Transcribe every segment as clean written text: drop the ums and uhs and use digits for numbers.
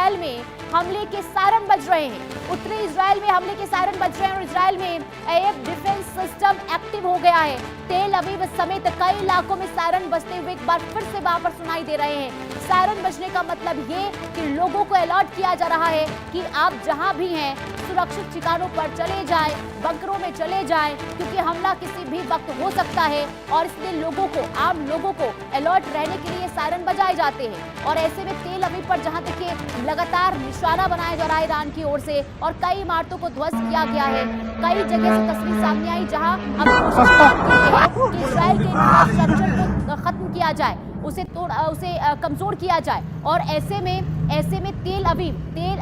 Israel में हमले के सायरन बज रहे हैं। उत्तरी इजराइल में हमले के सायरन बज रहे हैं और इजराइल में एयर डिफेंस सिस्टम एक्टिव हो गया है। तेल अवीव समेत कई इलाकों में सायरन बजते हुए एक बार फिर से वहां पर सुनाई दे रहे हैं। सायरन बजने का मतलब ये कि लोगों को अलर्ट किया जा रहा है कि आप जहां भी हैं सुरक्षित ठिकानों पर चले जाएं, बंकरों में चले जाएं, क्योंकि हमला किसी भी वक्त हो सकता है और इसलिए लोगों को, आम लोगों को अलर्ट रहने के लिए सायरन बजाए जाते हैं। और ऐसे में तेल अवीव पर जहां देखिए लगातार निशाना बनाया जा रहा है ईरान की ओर से और कई इमारतों को ध्वस्त किया गया है। कई जगह से तस्वीर सामने आई जहां अब कोशिश कि इजराइल के इंफ्रास्ट्रक्चर को खत्म किया जाए, उसे कमजोर किया जाए। और ऐसे में तेल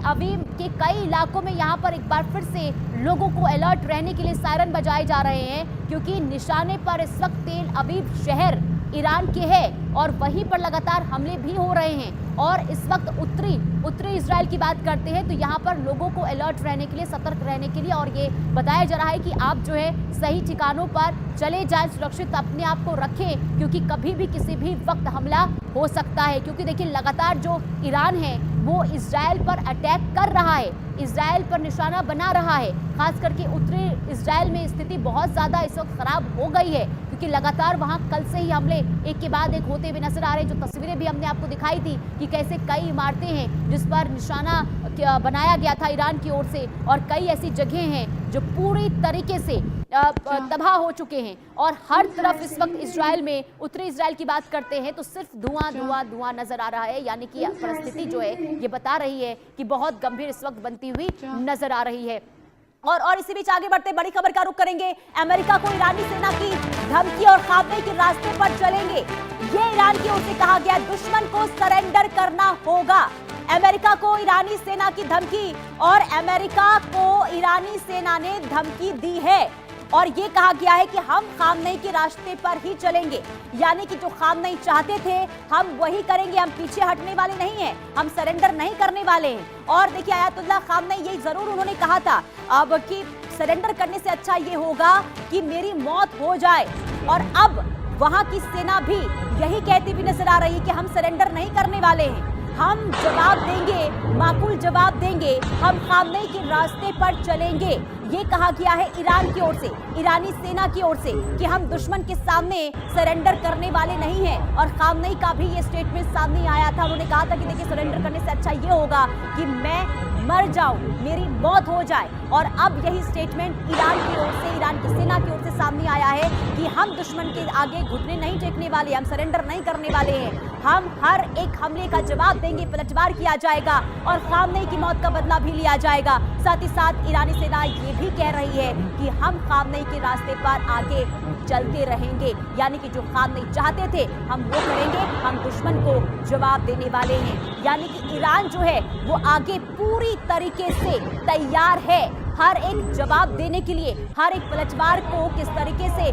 अवीव के कई इलाकों में यहाँ पर एक बार फिर से लोगों को अलर्ट रहने के लिए सायरन बजाए जा रहे हैं, क्योंकि निशाने पर इस वक्त तेल अवीव शहर ईरान के है और वहीं पर लगातार हमले भी हो रहे हैं। और इस वक्त उत्तरी इजराइल की बात करते हैं तो यहाँ पर लोगों को अलर्ट रहने के लिए, सतर्क रहने के लिए और ये बताया जा रहा है कि आप जो है सही ठिकानों पर चले जाएं, सुरक्षित अपने आप को रखें, क्योंकि कभी भी किसी भी वक्त हमला हो सकता है। क्योंकि देखिए लगातार जो ईरान है वो इजराइल पर अटैक कर रहा है, इजराइल पर निशाना बना रहा है। खास करके उत्तरी इजराइल में स्थिति बहुत ज़्यादा इस वक्त खराब हो गई है, क्योंकि लगातार वहां कल से ही हमले एक के बाद एक होते हुए नजर आ रहे हैं। जो तस्वीरें भी हमने आपको दिखाई थी कि कैसे कई इमारतें हैं जिस पर निशाना बनाया गया था ईरान की ओर से, और कई ऐसी जगह हैं जो पूरी तरीके से तबाह हो चुके हैं। और हर तरफ इस वक्त इजराइल में, उत्तरी इजराइल की बात करते हैं तो सिर्फ धुआं नजर आ रहा है। यानी कि परिस्थिति जो है ये बता रही है कि बहुत गंभीर इस वक्त बनती हुई नजर आ रही है। और इसी बीच आगे बढ़ते बड़ी खबर का रुख करेंगे। अमेरिका को ईरानी सेना की धमकी और खात्मे के रास्ते पर चलेंगे, ये ईरान की ओर से कहा गया। दुश्मन को सरेंडर करना होगा। अमेरिका को ईरानी सेना की धमकी, और अमेरिका को ईरानी सेना ने धमकी दी है और ये कहा गया है कि हम खामनेई के रास्ते पर ही चलेंगे। यानी कि जो खामनेई चाहते थे हम वही करेंगे, हम पीछे हटने वाले नहीं हैं, हम सरेंडर नहीं करने वाले हैं। और देखिए आयतुल्लाह खामनेई यही जरूर उन्होंने कहा था अब कि सरेंडर करने से अच्छा ये होगा कि मेरी मौत हो जाए। और अब वहां की सेना भी यही कहती हुई नजर आ रही है कि हम सरेंडर नहीं करने वाले हैं, हम जवाब देंगे, माकूल जवाब देंगे, हम खामनेई के रास्ते पर चलेंगे। ये कहा गया है ईरान की ओर से, ईरानी सेना की ओर से, कि हम दुश्मन के सामने सरेंडर करने वाले नहीं हैं। और खामनेई का भी ये स्टेटमेंट सामने आया था, उन्होंने कहा था कि देखिए सरेंडर करने से अच्छा ये होगा कि मैं मर जाऊं, मेरी मौत हो जाए। और अब यही स्टेटमेंट ईरान की ओर से, ईरान की सेना की ओर से सामने आया है कि हम दुश्मन के आगे घुटने नहीं टेकने वाले, हम सरेंडर नहीं करने वाले हैं, हम हर एक हमले का जवाब देंगे, पलटवार किया जाएगा और खामनेई की मौत का बदला भी लिया जाएगा। साथ ही साथ ईरानी सेना ये भी कह रही है कि हम खामनेई के रास्ते पर आगे चलते रहेंगे। यानी कि जो खामनेई चाहते थे हम वो करेंगे, हम दुश्मन को जवाब देने वाले हैं। यानी कि ईरान जो है वो आगे पूरी तरीके से तैयार है हर एक जवाब देने के लिए। हर एक पलटवार को किस तरीके से,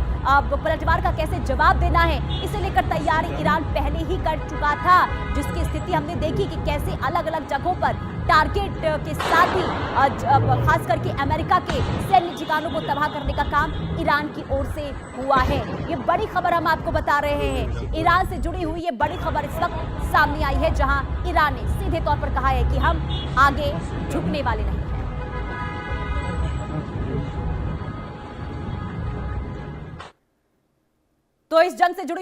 पलटवार का कैसे जवाब देना है, इसे लेकर तैयारी ईरान पहले ही कर चुका था, जिसकी स्थिति हमने देखी कि कैसे अलग अलग जगहों पर टारगेट के साथ ही खास करके अमेरिका के सैन्य ठिकानों को तबाह करने का काम ईरान की ओर से हुआ है। ये बड़ी खबर हम आपको बता रहे हैं, ईरान से जुड़ी हुई ये बड़ी खबर इस वक्त सामने आई है, जहां ईरान ने सीधे तौर पर कहा है कि हम आगे झुकने वाले नहीं हैं। तो इस जंग से जुड़ी